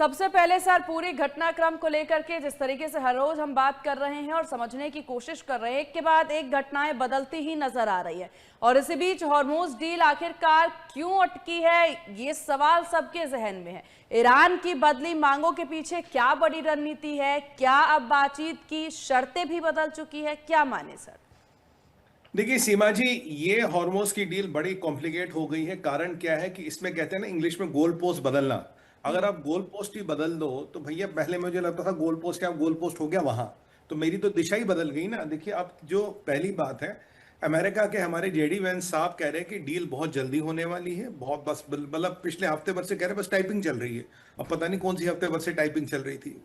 सबसे पहले सर, पूरी घटनाक्रम को लेकर के जिस तरीके से हर रोज हम बात कर रहे हैं और समझने की कोशिश कर रहे हैं, एक के बाद एक घटनाएं बदलती ही नजर आ रही है। और इसी बीच हॉर्मोज डील आखिरकार क्यों अटकी है, ये सवाल सबके जहन में है। ईरान की बदली मांगों के पीछे क्या बड़ी रणनीति है? क्या अब बातचीत की शर्तें भी बदल चुकी है? क्या माने सर? देखिए सीमा जी, ये हॉर्मोज की डील बड़ी कॉम्प्लिकेट हो गई है। कारण क्या है कि इसमें कहते हैं ना इंग्लिश में गोल पोस्ट बदलना। अगर आप गोल पोस्ट ही बदल दो तो भैया, पहले मुझे लगता था गोल पोस्ट क्या गोल पोस्ट हो गया वहां, तो मेरी तो दिशा ही बदल गई ना। देखिए, अब जो पहली बात है, अमेरिका के हमारे जेडी वेंस साहब कह रहे हैं कि डील बहुत जल्दी होने वाली है। बहुत बस मतलब पिछले हफ्ते भर से कह रहे हैं, बस टाइपिंग चल रही है। अब पता नहीं कौन सी हफ्ते भर से टाइपिंग चल रही थी।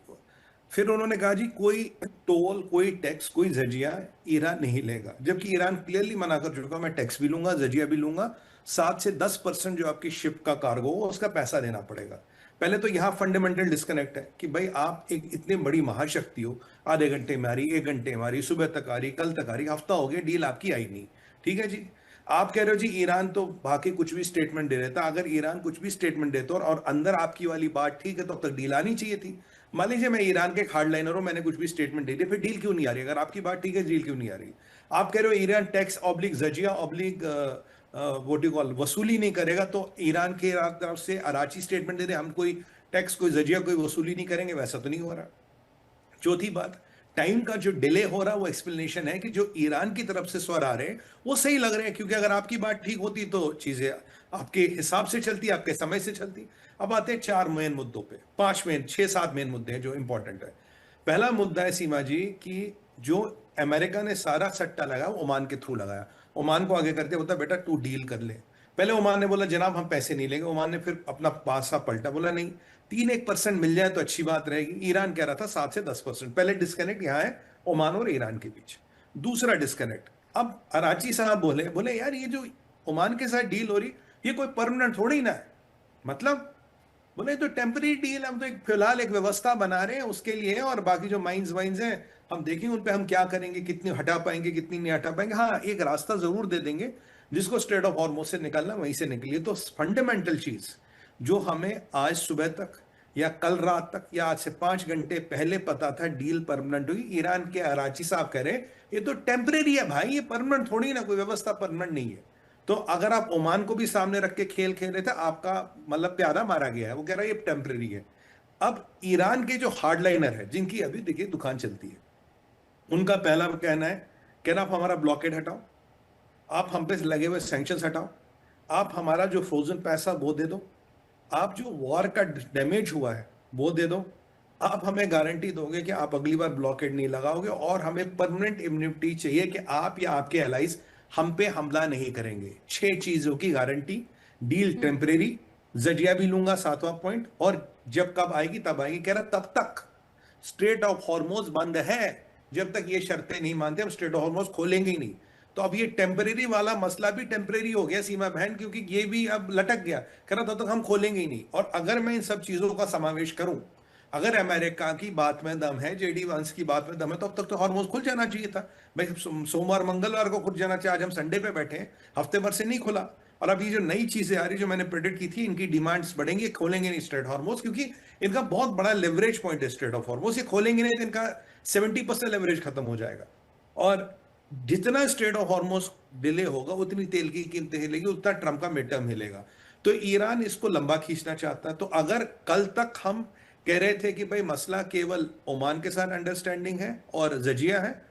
फिर उन्होंने कहा जी कोई टोल, कोई टैक्स, कोई जजिया ईरान नहीं लेगा, जबकि ईरान क्लियरली मना कर चुका, मैं टैक्स भी लूंगा, जजिया भी लूंगा। 7 से 10% जो आपकी शिप का कार्गो हो उसका पैसा देना पड़ेगा। पहले तो यहां फंडामेंटल डिस्कनेक्ट है कि भाई आप एक इतनी बड़ी महाशक्ति हो, आधे घंटे में आ रही, 1 घंटे में आ रही, सुबह तक आ रही, कल तक आ रही, हफ्ता हो गया, डील आपकी आई नहीं। ठीक है जी। आप कह रहे हो जी ईरान तो बाकी कुछ भी स्टेटमेंट दे देता। अगर ईरान कुछ भी स्टेटमेंट देता और अंदर आपकी वाली बात ठीक है तो अब तक डील आनी चाहिए थी। मान लीजिए मैं ईरान के हार्डलाइनर हूं, मैंने कुछ भी स्टेटमेंट दे दी, फिर डील क्यों नहीं आ रही? अगर आपकी बात ठीक है, डील क्यों नहीं आ रही? आप कह रहे हो ईरान टैक्स ऑब्लिक जजिया ऑब्लिक व्हाट यू कॉल वसूली नहीं करेगा, तो ईरान के तरफ से अराची स्टेटमेंट दे दे हम कोई टैक्स, कोई जजिया, कोई वसूली नहीं करेंगे, वैसा तो नहीं हो रहा। चौथी बात, टाइम का जो डिले हो रहा है वो एक्सप्लेनेशन है कि जो ईरान की तरफ से स्वर आ रहे हैं वो सही लग रहे हैं, क्योंकि अगर आपकी बात ठीक होती तो चीजें आपके हिसाब से चलती, आपके समय से चलती। अब आते हैं 4 मेन मुद्दों पे, 5 मेन, 6-7 मेन मुद्दे हैं जो इंपॉर्टेंट है। पहला मुद्दा है सीमा जी कि जो अमेरिका ने सारा सट्टा लगाया ओमान के थ्रू लगाया। ओमान को आगे करके बोलता बेटा तू डील कर ले। पहले ओमान ने बोला जनाब हम पैसे नहीं लेंगे। ओमान ने फिर अपना पासा पलटा, बोला नहीं, 3-1% मिल जाए तो अच्छी बात रहेगी। ईरान कह रहा था 7 से 10%। पहले डिस्कनेक्ट यहां है ओमान और ईरान के बीच। दूसरा डिस्कनेक्ट, अब अराची साहब बोले बोले यार ये जो ओमान के साथ डील हो रही ये कोई परमानेंट थोड़ी ना है। मतलब बोले तो टेम्पररी डील, हम तो एक फिलहाल एक व्यवस्था बना रहे हैं उसके लिए, और बाकी जो माइंस वाइंस हैं हम देखेंगे उन पे हम क्या करेंगे, कितनी हटा पाएंगे, कितनी नहीं हटा पाएंगे। हाँ, एक रास्ता जरूर दे देंगे जिसको स्ट्रेट ऑफ हॉर्मुज से निकलना वहीं से निकलिए। तो फंडामेंटल चीज जो हमें आज सुबह तक या कल रात तक या आज से 5 घंटे पहले पता था डील परमानेंट हुई, ईरान के अराची साहब कह रहे ये तो टेम्परेरी है भाई, ये परमानेंट थोड़ी ना, कोई व्यवस्था परमानेंट नहीं है। तो अगर आप ओमान को भी सामने रख के खेल खेल रहे थे, आपका मतलब प्यादा मारा गया है। वो कह रहा है ये टेम्परेरी है। अब ईरान के जो हार्डलाइनर है जिनकी अभी देखिए दुकान चलती है, उनका पहला कहना है, कहना आप हमारा ब्लॉकेड हटाओ, आप हम पे लगे हुए सैंक्शंस हटाओ, आप हमारा जो फ्रोजन पैसा वो दे दो, आप जो वॉर का डैमेज हुआ है वो दे दो, आप हमें गारंटी दोगे कि आप अगली बार ब्लॉकेड नहीं लगाओगे, और हमें परमानेंट इम्यूनिटी चाहिए कि आप या आपके एलाइज हम पे हमला नहीं करेंगे। 6 चीजों की गारंटी। डील टेम्परेरी, जजिया भी लूंगा, 7वां पॉइंट, और जब कब आएगी तब आएगी। कह रहा तब तक स्ट्रेट ऑफ हॉर्मोज बंद है। जब तक ये शर्तें नहीं मानते हम स्ट्रेट ऑफ हॉर्मोज खोलेंगे ही नहीं। तो अब ये टेम्परेरी वाला मसला भी टेम्परेरी हो गया सीमा बहन, क्योंकि ये भी अब लटक गया। कह रहा तब तक हम खोलेंगे ही नहीं। और अगर मैं इन सब चीजों का समावेश करूं, अगर अमेरिका की बात में दम है, जेडी वंस की बात में दम है, तो अब तक तो हॉर्मोज खुल जाना चाहिए था भाई। सोमवार मंगलवार को खुल जाना चाहिए। आज हम संडे पे बैठे हैं, हफ्ते भर से नहीं खुला। और अब ये जो नई चीजें आ रही, जो मैंने प्रेडिक्ट की थी, इनकी डिमांड्स बढ़ेंगे, खोलेंगे नहीं स्ट्रेट हॉर्मोज, क्योंकि इनका बहुत बड़ा लेवरेज पॉइंट है स्ट्रेट ऑफ हॉर्मोज। ये खोलेंगे नहीं तो इनका 70% लेवरेज खत्म हो जाएगा। और जितना स्ट्रेट ऑफ हॉर्मोज डिले होगा उतनी तेल की कीमतें हिलेगी, उतना ट्रंप का मिड टर्म हिलेगा। तो ईरान इसको लंबा खींचना चाहता है। तो अगर कल तक हम कह रहे थे कि भाई मसला केवल ओमान के साथ अंडरस्टैंडिंग है और जजिया है,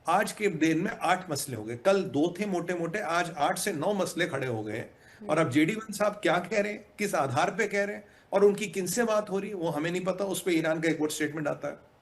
आज के दिन में 8 मसले हो गए। कल 2 थे मोटे मोटे, आज 8 से 9 मसले खड़े हो गए। और अब जेडी वन साहब क्या कह रहे हैं, किस आधार पे कह रहे हैं, और उनकी किनसे बात हो रही है वो हमें नहीं पता। उस पर ईरान का एक और स्टेटमेंट आता है।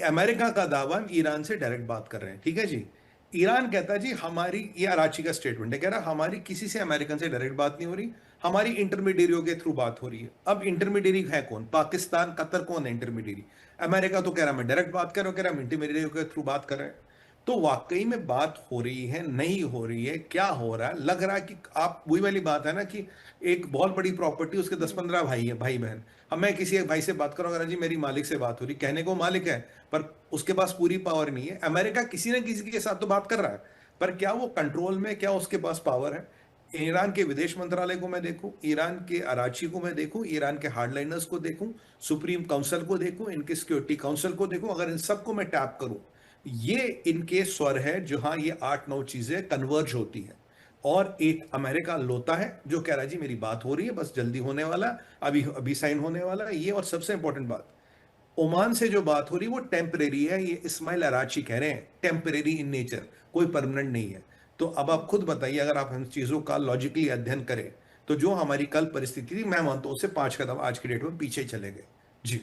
अमेरिका का दावा, हम ईरान से डायरेक्ट बात कर रहे हैं, ठीक है जी। ईरान कहता है जी हमारी, ये अराची का स्टेटमेंट है, कह रहा हमारी किसी से अमेरिकन से डायरेक्ट बात नहीं हो रही, हमारी इंटरमीडियरियों के थ्रू बात हो रही है। अब इंटरमीडियरी है कौन? पाकिस्तान, कतर, कौन है इंटरमीडियरी? अमेरिका तो कह रहा मैं डायरेक्ट बात कर रहा हूं, कह रहा हम इंटरमीडियरियों के थ्रू बात कर रहे हैं। तो वाकई में बात हो रही है, नहीं हो रही है, क्या हो रहा है? लग रहा है कि आप, वही वाली बात है ना कि एक बहुत बड़ी प्रॉपर्टी, उसके 10-15 भाई है, भाई बहन। अब मैं किसी एक भाई से बात करूंगा, जी मेरी मालिक से बात हो रही, कहने को मालिक है पर उसके पास पूरी पावर नहीं है। अमेरिका किसी न किसी के साथ तो बात कर रहा है, पर क्या वो कंट्रोल में, क्या उसके पास पावर है? ईरान के विदेश मंत्रालय को मैं देखूं, ईरान के अराची को मैं देखूं, ईरान के हार्डलाइनर्स को देखूं, सुप्रीम काउंसिल को देखूं, इनके सिक्योरिटी काउंसिल को देखूं, अगर इन सबको मैं टैप करूं, ये इनके स्वर है जहां ये 8-9 चीजें कन्वर्ज होती है। और एक अमेरिका लोता है जो कह रहा है जी मेरी बात हो रही है, बस जल्दी होने वाला, अभी अभी साइन होने वाला है ये। और सबसे इंपॉर्टेंट बात, ओमान से जो बात हो रही है वो टेम्परेरी है, ये इस्माइल अराची कह रहे हैं, टेम्परेरी इन नेचर, कोई परमानेंट नहीं है। तो अब आप खुद बताइए, अगर आप इन चीजों का लॉजिकली अध्ययन करें, तो जो हमारी कल परिस्थिति थी, मैं मानता हूं उससे 5 कदम आज की डेट में पीछे चले गए। जी।